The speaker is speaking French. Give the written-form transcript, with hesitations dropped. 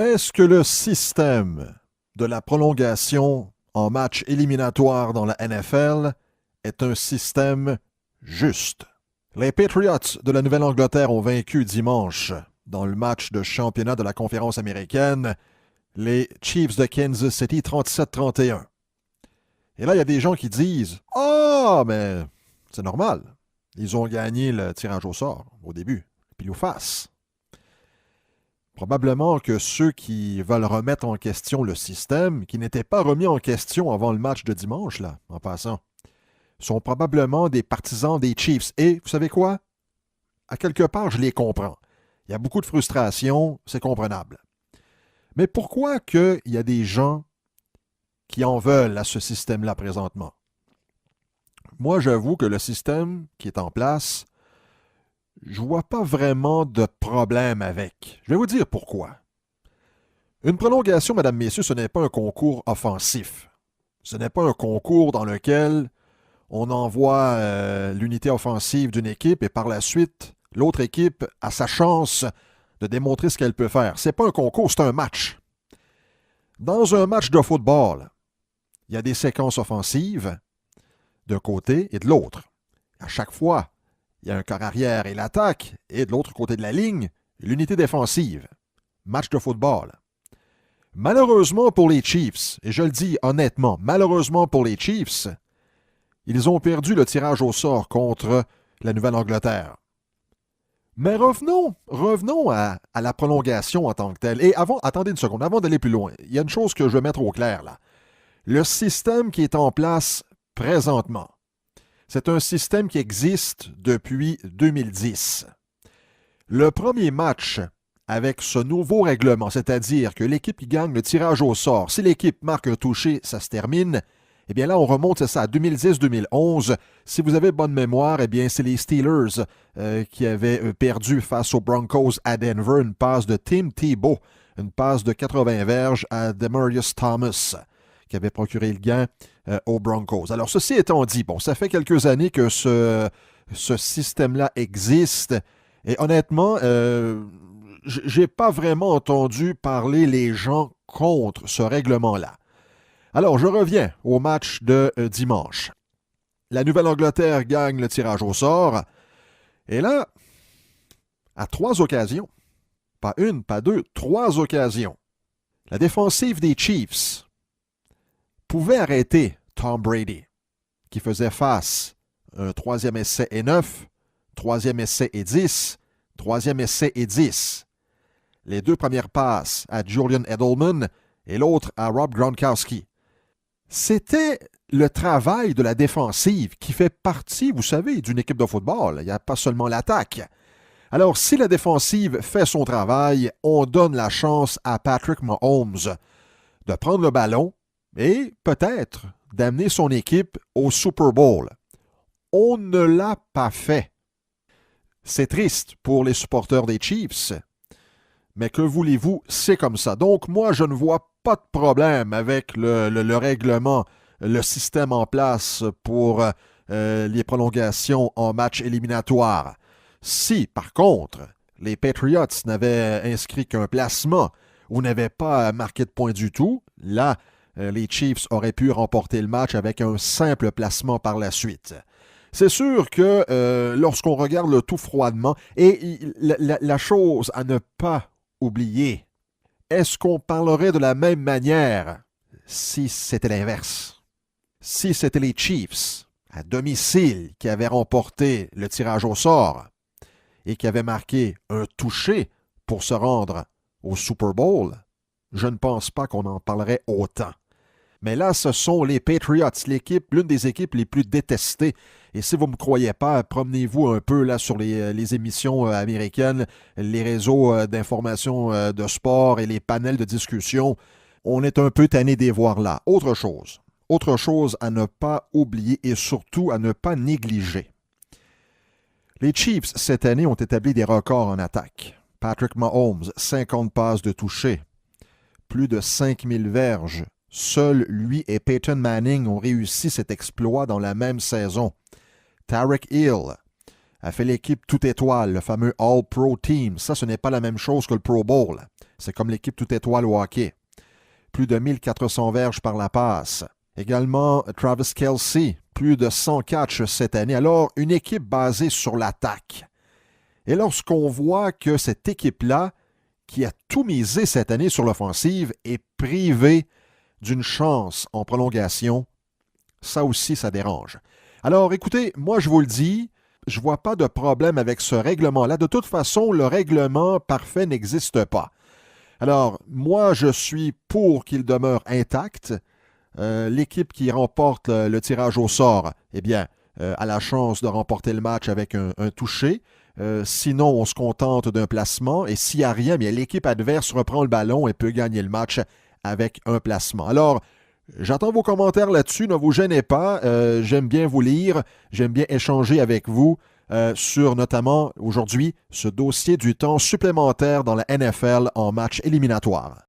Est-ce que le système de la prolongation en match éliminatoire dans la NFL est un système juste? Les Patriots de la Nouvelle-Angleterre ont vaincu dimanche dans le match de championnat de la conférence américaine les Chiefs de Kansas City 37-31. Et là, il y a des gens qui disent « Ah, mais c'est normal. Ils ont gagné le tirage au sort au début. Puis ou face. » Probablement que ceux qui veulent remettre en question le système, qui n'était pas remis en question avant le match de dimanche, là, en passant, sont probablement des partisans des Chiefs. Et vous savez quoi? À quelque part, je les comprends. Il y a beaucoup de frustration, c'est comprenable. Mais pourquoi qu'il y a des gens qui en veulent à ce système-là présentement? Moi, j'avoue que le système qui est en place, je vois pas vraiment de problème avec. Je vais vous dire pourquoi. Une prolongation, mesdames, messieurs, ce n'est pas un concours offensif. Ce n'est pas un concours dans lequel on envoie l'unité offensive d'une équipe et par la suite, l'autre équipe a sa chance de démontrer ce qu'elle peut faire. Ce n'est pas un concours, c'est un match. Dans un match de football, il y a des séquences offensives d'un côté et de l'autre. À chaque fois, il y a un corps arrière et l'attaque, et de l'autre côté de la ligne, l'unité défensive. Match de football. Malheureusement pour les Chiefs, et je le dis honnêtement, malheureusement pour les Chiefs, ils ont perdu le tirage au sort contre la Nouvelle-Angleterre. Mais revenons à la prolongation en tant que telle. Et attendez une seconde, avant d'aller plus loin, il y a une chose que je veux mettre au clair là. Le système qui est en place présentement, c'est un système qui existe depuis 2010. Le premier match avec ce nouveau règlement, c'est-à-dire que l'équipe qui gagne le tirage au sort, si l'équipe marque un touché, ça se termine, eh bien là, on remonte, c'est ça, à 2010-2011. Si vous avez bonne mémoire, eh bien, c'est les Steelers qui avaient perdu face aux Broncos à Denver, une passe de Tim Tebow, une passe de 80 verges à Demaryius Thomas, qui avait procuré le gain aux Broncos. Alors, ceci étant dit, bon, ça fait quelques années que ce système-là existe, et honnêtement, j'ai pas vraiment entendu parler les gens contre ce règlement-là. Alors, je reviens au match de dimanche. La Nouvelle-Angleterre gagne le tirage au sort. Et là, à 3 occasions, pas une, pas deux, 3 occasions, la défensive des Chiefs pouvait arrêter Tom Brady, qui faisait face à un 3e essai et 9, 3e essai et 10, 3e essai et 10. Les 2 premières passes à Julian Edelman et l'autre à Rob Gronkowski. C'était le travail de la défensive qui fait partie, vous savez, d'une équipe de football. Il n'y a pas seulement l'attaque. Alors, si la défensive fait son travail, on donne la chance à Patrick Mahomes de prendre le ballon et peut-être d'amener son équipe au Super Bowl. On ne l'a pas fait. C'est triste pour les supporters des Chiefs, mais que voulez-vous, c'est comme ça. Donc, moi, je ne vois pas de problème avec le règlement, le système en place pour les prolongations en match éliminatoire. Si, par contre, les Patriots n'avaient inscrit qu'un placement ou n'avaient pas marqué de points du tout, là, les Chiefs auraient pu remporter le match avec un simple placement par la suite. C'est sûr que lorsqu'on regarde le tout froidement, et la chose à ne pas oublier, est-ce qu'on parlerait de la même manière si c'était l'inverse? Si c'était les Chiefs, à domicile, qui avaient remporté le tirage au sort et qui avaient marqué un touché pour se rendre au Super Bowl, je ne pense pas qu'on en parlerait autant. Mais là, ce sont les Patriots, l'une des équipes les plus détestées. Et si vous ne me croyez pas, promenez-vous un peu là sur les émissions américaines, les réseaux d'information de sport et les panels de discussion. On est un peu tanné d'y voir là. Autre chose à ne pas oublier et surtout à ne pas négliger. Les Chiefs, cette année, ont établi des records en attaque. Patrick Mahomes, 50 passes de toucher, plus de 5000 verges. Seuls lui et Peyton Manning ont réussi cet exploit dans la même saison. Tyreek Hill a fait l'équipe toute étoile, le fameux All-Pro Team. Ça, ce n'est pas la même chose que le Pro Bowl. C'est comme l'équipe toute étoile au hockey. Plus de 1400 verges par la passe. Également, Travis Kelce, plus de 100 catchs cette année. Alors, une équipe basée sur l'attaque. Et lorsqu'on voit que cette équipe-là, qui a tout misé cette année sur l'offensive, est privée d'une chance en prolongation, ça aussi, ça dérange. Alors, écoutez, moi, je vous le dis, je ne vois pas de problème avec ce règlement-là. De toute façon, le règlement parfait n'existe pas. Alors, moi, je suis pour qu'il demeure intact. L'équipe qui remporte le tirage au sort, eh bien, a la chance de remporter le match avec un touché. Sinon, on se contente d'un placement. Et s'il n'y a rien, bien, l'équipe adverse reprend le ballon et peut gagner le match avec un placement. Alors, j'attends vos commentaires là-dessus. Ne vous gênez pas. J'aime bien vous lire. J'aime bien échanger avec vous sur notamment aujourd'hui ce dossier du temps supplémentaire dans la NFL en match éliminatoire.